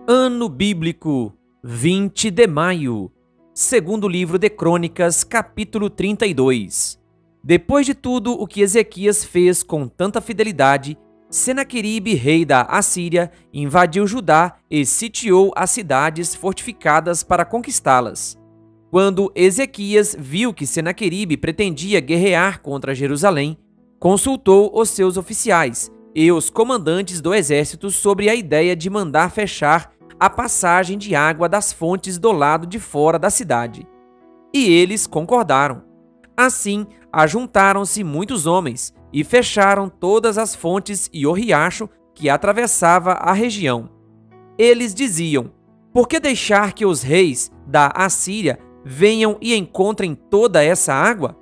Ano bíblico 20 de maio, segundo livro de Crônicas, capítulo 32. Depois de tudo o que Ezequias fez com tanta fidelidade, Senaqueribe, rei da Assíria, invadiu Judá e sitiou as cidades fortificadas para conquistá-las. Quando Ezequias viu que Senaqueribe pretendia guerrear contra Jerusalém, consultou os seus oficiais e os comandantes do exército sobre a ideia de mandar fechar a passagem de água das fontes do lado de fora da cidade. E eles concordaram. Assim, ajuntaram-se muitos homens e fecharam todas as fontes e o riacho que atravessava a região. Eles diziam: por que deixar que os reis da Assíria venham e encontrem toda essa água?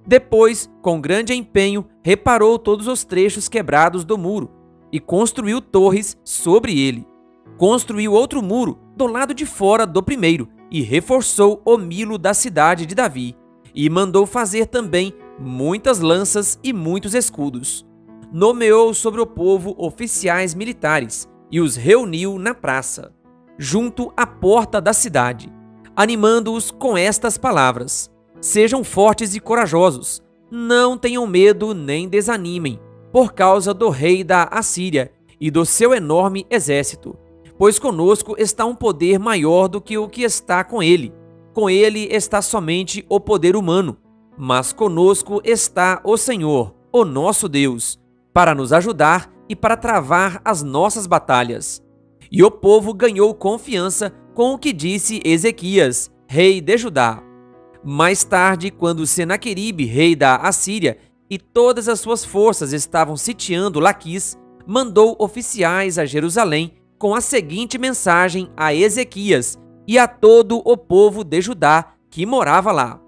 Depois, com grande empenho, reparou todos os trechos quebrados do muro e construiu torres sobre ele. Construiu outro muro do lado de fora do primeiro e reforçou o milo da cidade de Davi. E mandou fazer também muitas lanças e muitos escudos. Nomeou sobre o povo oficiais militares e os reuniu na praça, junto à porta da cidade, animando-os com estas palavras: sejam fortes e corajosos, não tenham medo nem desanimem, por causa do rei da Assíria e do seu enorme exército, pois conosco está um poder maior do que o que está com ele. Com ele está somente o poder humano, mas conosco está o Senhor, o nosso Deus, para nos ajudar e para travar as nossas batalhas. E o povo ganhou confiança com o que disse Ezequias, rei de Judá. Mais tarde, quando Senaqueribe, rei da Assíria, e todas as suas forças estavam sitiando Laquis, mandou oficiais a Jerusalém com a seguinte mensagem a Ezequias e a todo o povo de Judá que morava lá: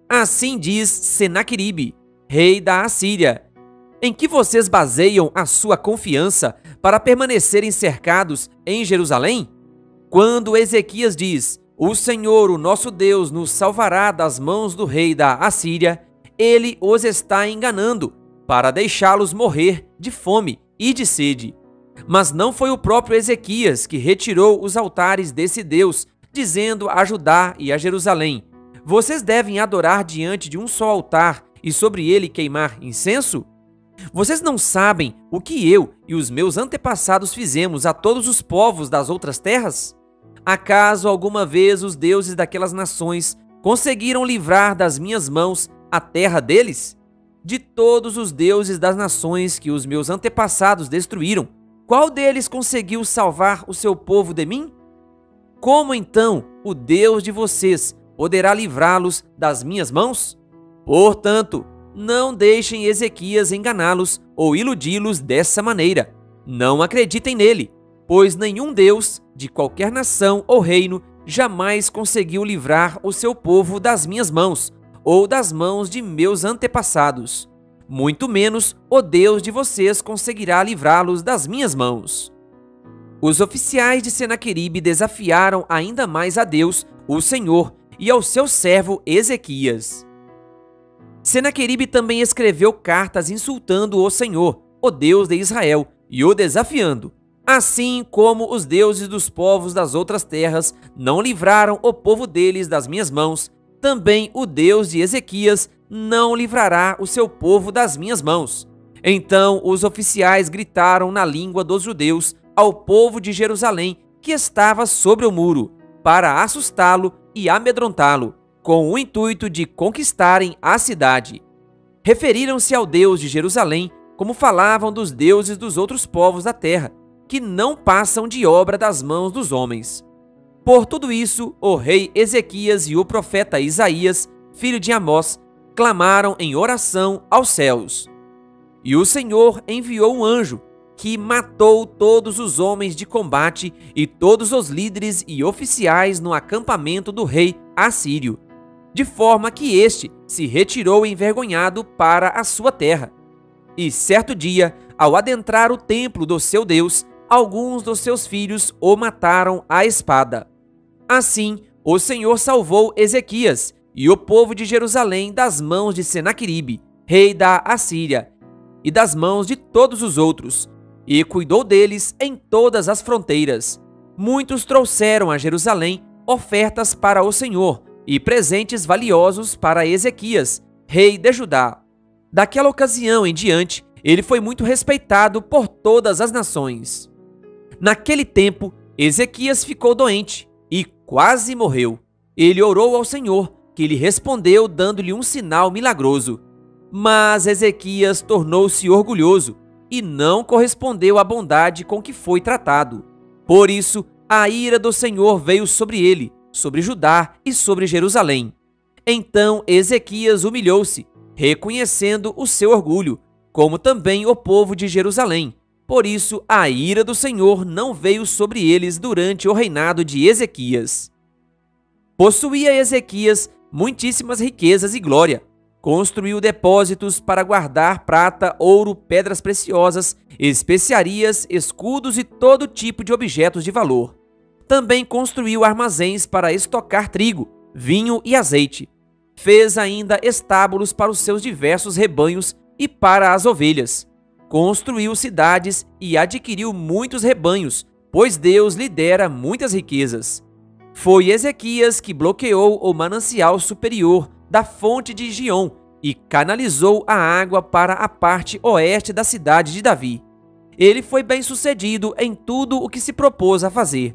assim diz Senaqueribe, rei da Assíria: em que vocês baseiam a sua confiança para permanecerem cercados em Jerusalém? Quando Ezequias diz: o Senhor, o nosso Deus, nos salvará das mãos do rei da Assíria, ele os está enganando para deixá-los morrer de fome e de sede. Mas não foi o próprio Ezequias que retirou os altares desse Deus, dizendo a Judá e a Jerusalém: vocês devem adorar diante de um só altar e sobre ele queimar incenso? Vocês não sabem o que eu e os meus antepassados fizemos a todos os povos das outras terras? Acaso alguma vez os deuses daquelas nações conseguiram livrar das minhas mãos a terra deles? De todos os deuses das nações que os meus antepassados destruíram, qual deles conseguiu salvar o seu povo de mim? Como então o Deus de vocês poderá livrá-los das minhas mãos? Portanto, não deixem Ezequias enganá-los ou iludi-los dessa maneira. Não acreditem nele, pois nenhum Deus de qualquer nação ou reino jamais conseguiu livrar o seu povo das minhas mãos ou das mãos de meus antepassados. Muito menos o Deus de vocês conseguirá livrá-los das minhas mãos. Os oficiais de Senaqueribe desafiaram ainda mais a Deus, o Senhor, e ao seu servo Ezequias. Senaqueribe também escreveu cartas insultando o Senhor, o Deus de Israel, e o desafiando. Assim como os deuses dos povos das outras terras não livraram o povo deles das minhas mãos, também o Deus de Ezequias não livrará o seu povo das minhas mãos. Então os oficiais gritaram na língua dos judeus ao povo de Jerusalém que estava sobre o muro, para assustá-lo e amedrontá-lo, com o intuito de conquistarem a cidade. Referiram-se ao Deus de Jerusalém como falavam dos deuses dos outros povos da terra, que não passam de obra das mãos dos homens. Por tudo isso, o rei Ezequias e o profeta Isaías, filho de Amós, clamaram em oração aos céus. E o Senhor enviou um anjo, que matou todos os homens de combate e todos os líderes e oficiais no acampamento do rei assírio, de forma que este se retirou envergonhado para a sua terra. E certo dia, ao adentrar o templo do seu Deus, alguns dos seus filhos o mataram à espada. Assim, o Senhor salvou Ezequias e o povo de Jerusalém das mãos de Senaqueribe, rei da Assíria, e das mãos de todos os outros, e cuidou deles em todas as fronteiras. Muitos trouxeram a Jerusalém ofertas para o Senhor e presentes valiosos para Ezequias, rei de Judá. Daquela ocasião em diante, ele foi muito respeitado por todas as nações. Naquele tempo, Ezequias ficou doente e quase morreu. Ele orou ao Senhor, que lhe respondeu dando-lhe um sinal milagroso. Mas Ezequias tornou-se orgulhoso e não correspondeu à bondade com que foi tratado. Por isso, a ira do Senhor veio sobre ele, sobre Judá e sobre Jerusalém. Então Ezequias humilhou-se, reconhecendo o seu orgulho, como também o povo de Jerusalém. Por isso, a ira do Senhor não veio sobre eles durante o reinado de Ezequias. Possuía Ezequias muitíssimas riquezas e glória. Construiu depósitos para guardar prata, ouro, pedras preciosas, especiarias, escudos e todo tipo de objetos de valor. Também construiu armazéns para estocar trigo, vinho e azeite. Fez ainda estábulos para os seus diversos rebanhos e para as ovelhas. Construiu cidades e adquiriu muitos rebanhos, pois Deus lhe dera muitas riquezas. Foi Ezequias que bloqueou o manancial superior da fonte de Giom e canalizou a água para a parte oeste da cidade de Davi. Ele foi bem-sucedido em tudo o que se propôs a fazer.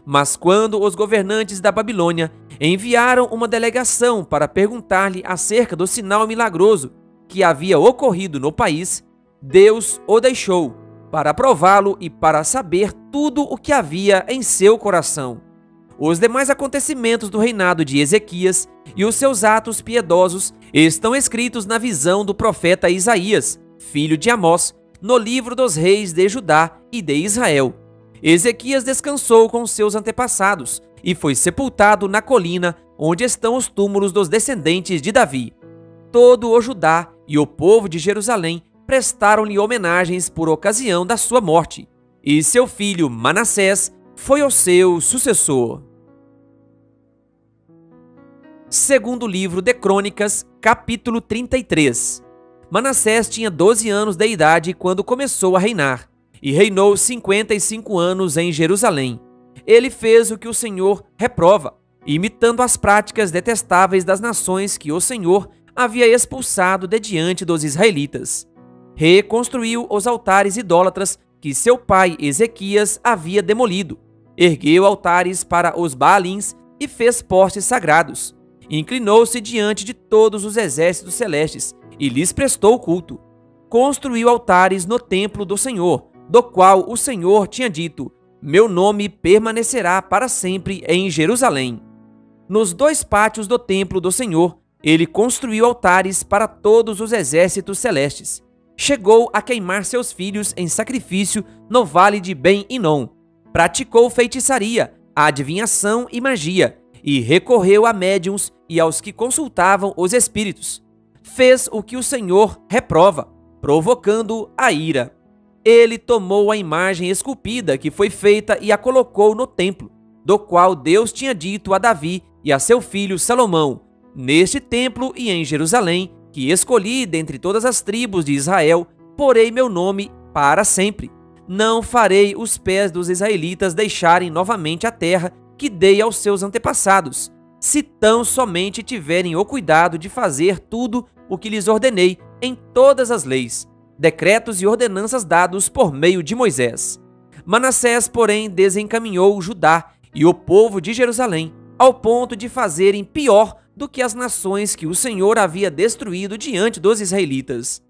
Mas quando os governantes da Babilônia enviaram uma delegação para perguntar-lhe acerca do sinal milagroso que havia ocorrido no país, Deus o deixou para prová-lo e para saber tudo o que havia em seu coração. Os demais acontecimentos do reinado de Ezequias e os seus atos piedosos estão escritos na visão do profeta Isaías, filho de Amós, no livro dos reis de Judá e de Israel. Ezequias descansou com seus antepassados e foi sepultado na colina onde estão os túmulos dos descendentes de Davi. Todo o Judá e o povo de Jerusalém prestaram-lhe homenagens por ocasião da sua morte, e seu filho Manassés foi o seu sucessor. Segundo livro de Crônicas, capítulo 33. Manassés tinha 12 anos de idade quando começou a reinar, e reinou 55 anos em Jerusalém. Ele fez o que o Senhor reprova, imitando as práticas detestáveis das nações que o Senhor havia expulsado de diante dos israelitas. Reconstruiu os altares idólatras que seu pai Ezequias havia demolido. Ergueu altares para os Baalins e fez postes sagrados. Inclinou-se diante de todos os exércitos celestes e lhes prestou culto. Construiu altares no templo do Senhor, do qual o Senhor tinha dito: meu nome permanecerá para sempre em Jerusalém. Nos 2 pátios do templo do Senhor, ele construiu altares para todos os exércitos celestes. Chegou a queimar seus filhos em sacrifício no vale de Ben-Hinom. Praticou feitiçaria, adivinhação e magia, e recorreu a médiuns e aos que consultavam os espíritos. Fez o que o Senhor reprova, provocando a ira. Ele tomou a imagem esculpida que foi feita e a colocou no templo, do qual Deus tinha dito a Davi e a seu filho Salomão: neste templo e em Jerusalém, que escolhi dentre todas as tribos de Israel, porei meu nome para sempre. Não farei os pés dos israelitas deixarem novamente a terra que dei aos seus antepassados, se tão somente tiverem o cuidado de fazer tudo o que lhes ordenei em todas as leis, decretos e ordenanças dados por meio de Moisés. Manassés, porém, desencaminhou Judá e o povo de Jerusalém, ao ponto de fazerem pior do que as nações que o Senhor havia destruído diante dos israelitas.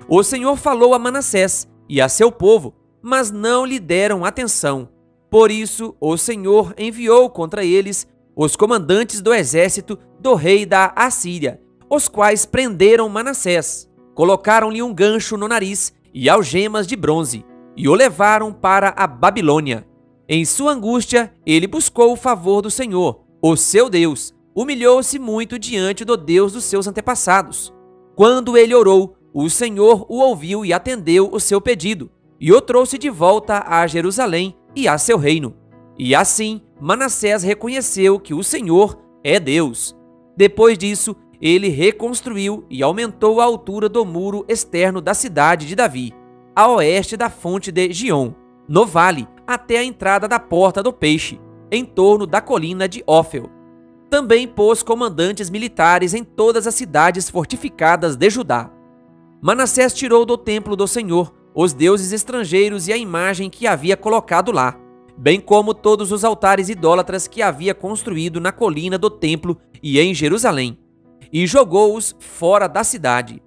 O Senhor falou a Manassés e a seu povo, mas não lhe deram atenção. Por isso, o Senhor enviou contra eles os comandantes do exército do rei da Assíria, os quais prenderam Manassés, colocaram-lhe um gancho no nariz e algemas de bronze, e o levaram para a Babilônia. Em sua angústia, ele buscou o favor do Senhor, o seu Deus, humilhou-se muito diante do Deus dos seus antepassados. Quando ele orou, o Senhor o ouviu e atendeu o seu pedido, e o trouxe de volta a Jerusalém e a seu reino. E assim, Manassés reconheceu que o Senhor é Deus. Depois disso, ele reconstruiu e aumentou a altura do muro externo da cidade de Davi. a oeste da fonte de Gion, no vale, até a entrada da Porta do Peixe, em torno da colina de Ófel. Também pôs comandantes militares em todas as cidades fortificadas de Judá. Manassés tirou do templo do Senhor os deuses estrangeiros e a imagem que havia colocado lá, bem como todos os altares idólatras que havia construído na colina do templo e em Jerusalém, e jogou-os fora da cidade.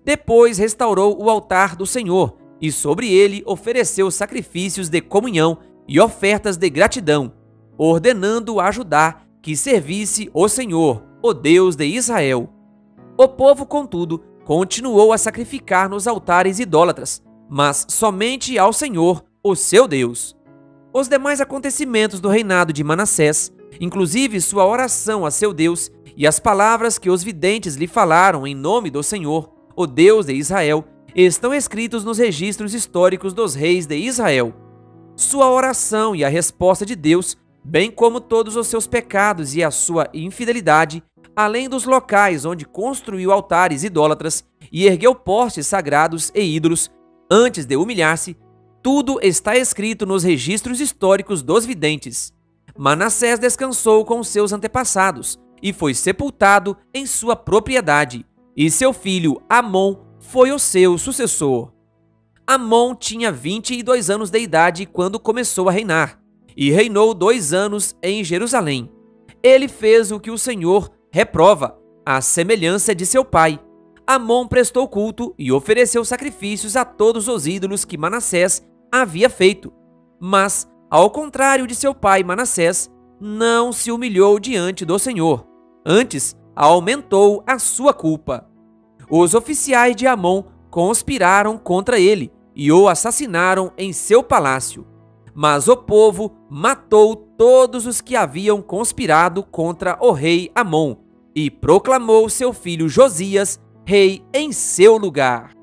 Depois restaurou o altar do Senhor, e sobre ele ofereceu sacrifícios de comunhão e ofertas de gratidão, ordenando a Judá que servisse o Senhor, o Deus de Israel. O povo, contudo, continuou a sacrificar nos altares idólatras, mas somente ao Senhor, o seu Deus. Os demais acontecimentos do reinado de Manassés, inclusive sua oração a seu Deus e as palavras que os videntes lhe falaram em nome do Senhor, o Deus de Israel, estão escritos nos registros históricos dos reis de Israel. Sua oração e a resposta de Deus, bem como todos os seus pecados e a sua infidelidade, além dos locais onde construiu altares idólatras e ergueu postes sagrados e ídolos, antes de humilhar-se, tudo está escrito nos registros históricos dos videntes. Manassés descansou com seus antepassados e foi sepultado em sua propriedade, e seu filho Amon foi o seu sucessor. Amon tinha 22 anos de idade quando começou a reinar, e reinou 2 anos em Jerusalém. Ele fez o que o Senhor reprova, à semelhança de seu pai. Amon prestou culto e ofereceu sacrifícios a todos os ídolos que Manassés havia feito. Mas, ao contrário de seu pai Manassés, não se humilhou diante do Senhor. Antes, aumentou a sua culpa. Os oficiais de Amon conspiraram contra ele e o assassinaram em seu palácio. Mas o povo matou todos os que haviam conspirado contra o rei Amon e proclamou seu filho Josias rei em seu lugar.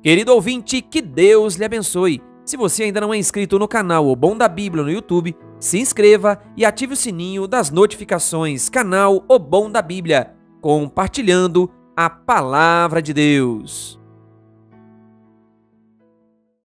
Querido ouvinte, que Deus lhe abençoe. Se você ainda não é inscrito no canal O Bom da Bíblia no YouTube, se inscreva e ative o sininho das notificações. Canal O Bom da Bíblia, compartilhando a Palavra de Deus.